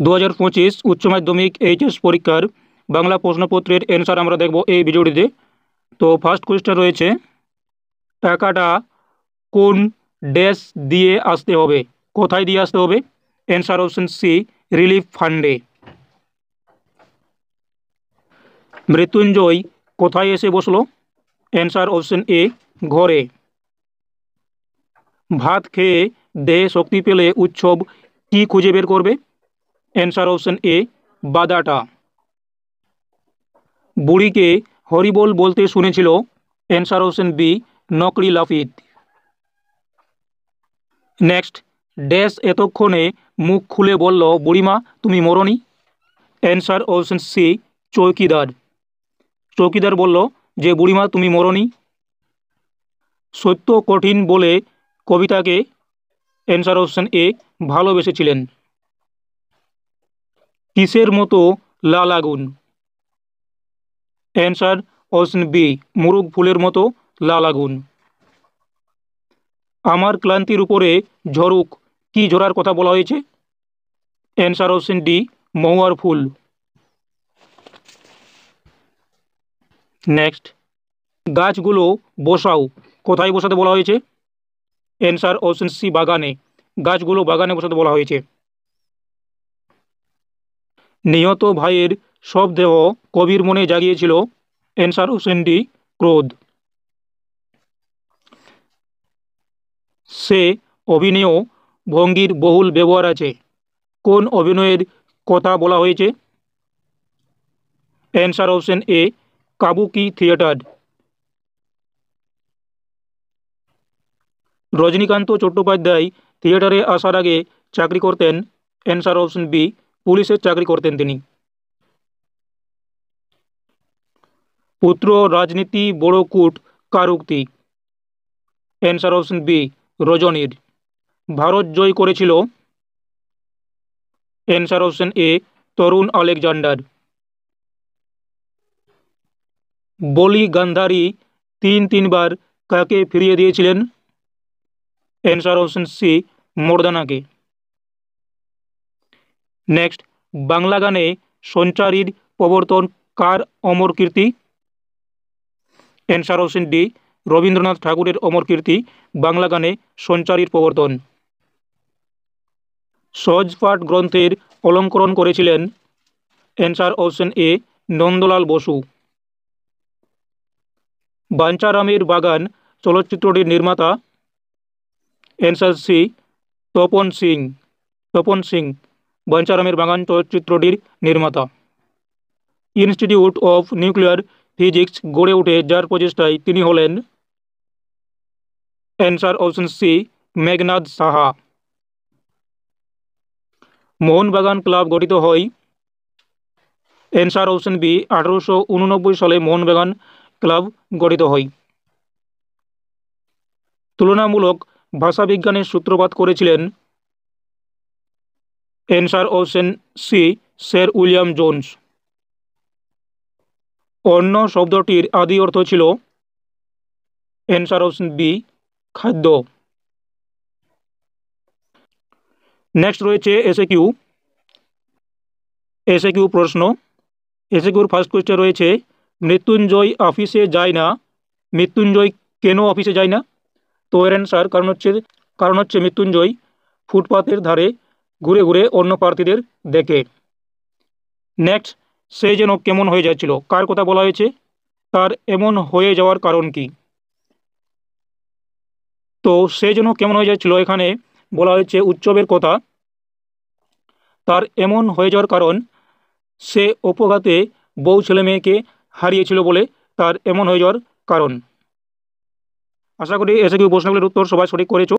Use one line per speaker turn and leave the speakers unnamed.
2025 উচ্চ মাধ্যমিক এইচএস পরীক্ষার বাংলা প্রশ্নপত্রের অ্যান্সার আমরা দেখব এই ভিডিওটিতে। তো ফার্স্ট কোয়েশ্চেন রয়েছে, টাকাটা কোন ড্যাশ দিয়ে আসতে হবে, কোথায় দিয়ে আসতে হবে? অ্যান্সার অপশন সি, রিলিফ ফান্ডে। মৃত্যুঞ্জয় কোথায় এসে বসলো? অ্যান্সার অপশন এ, ঘরে। ভাত খেয়ে দেহে শক্তি পেলে উৎসব কি খুঁজে বের করবে? অ্যান্সার অপশন এ, বাদাটা। বুড়িকে হরিবোল বলতে শুনেছিল? অ্যান্সার অপশন বি, নকরি লাফিত। নেক্সট, ড্যাশ এতক্ষণে মুখ খুলে বলল বুড়িমা তুমি মরনি? অ্যান্সার অপশন সি, চৌকিদার। চৌকিদার বলল যে বুড়িমা তুমি মরনি। সত্য কঠিন বলে কবিতাকে? অ্যান্সার অপশন এ, ভালোবেসেছিলেন। কিসের মতো লাল আগুন? অ্যান্সার অপশন বি, মুরুগ ফুলের মতো লাল আগুন। আমার ক্লান্তির উপরে ঝরুক, কি ঝরার কথা বলা হয়েছে? অ্যান্সার অপশন ডি, মহুয়ার ফুল। নেক্সট, গাছগুলো বসাও, কোথায় বসাতে বলা হয়েছে? অ্যান্সার অপশন সি, বাগানে। গাছগুলো বাগানে বসাতে বলা হয়েছে। নিহত ভাইয়ের সব দেহ কবির মনে জাগিয়েছিল? অ্যান্সার অপশন ডি, ক্রোধ। সে অভিনয় ভঙ্গির বহুল ব্যবহার আছে, কোন অভিনয়ের কথা বলা হয়েছে? Answer option A, Kabuki theatre. Rajanikanta Chattopadhyay থিয়েটারে আসার আগে চাকরি করতেন? অ্যান্সার অপশন বি, পুলিশের চাকরি করতেন তিনি। পুত্র রাজনীতি বড় কূট কার উক্তি? অ্যান্সার অপশন বি, রজনীর। ভারত জয় করেছিল? অ্যান্সার অপশন এ, তরুণ আলেকজান্ডার। বলি গান্ধারী তিনবার কাকে ফিরিয়ে দিয়েছিলেন? অ্যান্সার অপশন সি, মর্দানাকে। নেক্সট, বাংলা গানে সঞ্চারীর প্রবর্তন কার অমর কীর্তি? অ্যান্সার অপশন ডি, রবীন্দ্রনাথ ঠাকুরের অমর কীর্তি বাংলা গানে সঞ্চারীর প্রবর্তন। সহজপাঠ গ্রন্থের অলঙ্করণ করেছিলেন? Answer option A, Nandalal Basu. বাঞ্ছারামের বাগান চলচ্চিত্রটির নির্মাতা? Answer C, Tapan Singh. তপন সিং বাঞ্ছারামের বাগান চলচ্চিত্রটির নির্মাতা। ইনস্টিটিউট অফ নিউক্লিয়ার ফিজিক্স গড়ে ওঠে যার প্রচেষ্টায় তিনি হলেন? Answer option C, Meghnad Saha. Mohun Bagan club গঠিত হয়? অ্যান্সার অপশন বি, 1889 সালে মোহনবাগান ক্লাব গঠিত হয়। তুলনামূলক ভাষাবিজ্ঞানের সূত্রপাত করেছিলেন? Answer option C, sir William Jones. অন্ন শব্দটির আদি অর্থ ছিল? অ্যান্সার অপশন বি, খাদ্য। নেক্সট রয়েছে এসএকিউ। এসএকিউ প্রশ্ন। এসএকিউর ফার্স্ট কোয়েশ্চেন রয়েছে, মৃত্যুঞ্জয় অফিসে যায় না, মৃত্যুঞ্জয় কেন অফিসে যায় না? তো এর অ্যান্সার কারণ হচ্ছে মৃত্যুঞ্জয় ফুটপাতের ধারে ঘুরে ঘুরে অন্য প্রার্থীদের দেখে। নেক্সট, সে যেন কেমন হয়ে যাচ্ছিল, কার কথা বলা হয়েছে? তার এমন হয়ে যাওয়ার কারণ কি? তো সে যেন কেমন হয়ে যাচ্ছিল এখানে বলা হয়েছে উৎসবের কথা। তার এমন হয়ে যাওয়ার কারণ, সে অপঘাতে বউ ছেলে মেয়েকে হারিয়েছিল বলে তার এমন হয়ে যাওয়ার কারণ। আশা করি এসএকিউ প্রশ্নগুলির উত্তর সবাই সঠিক করেছো।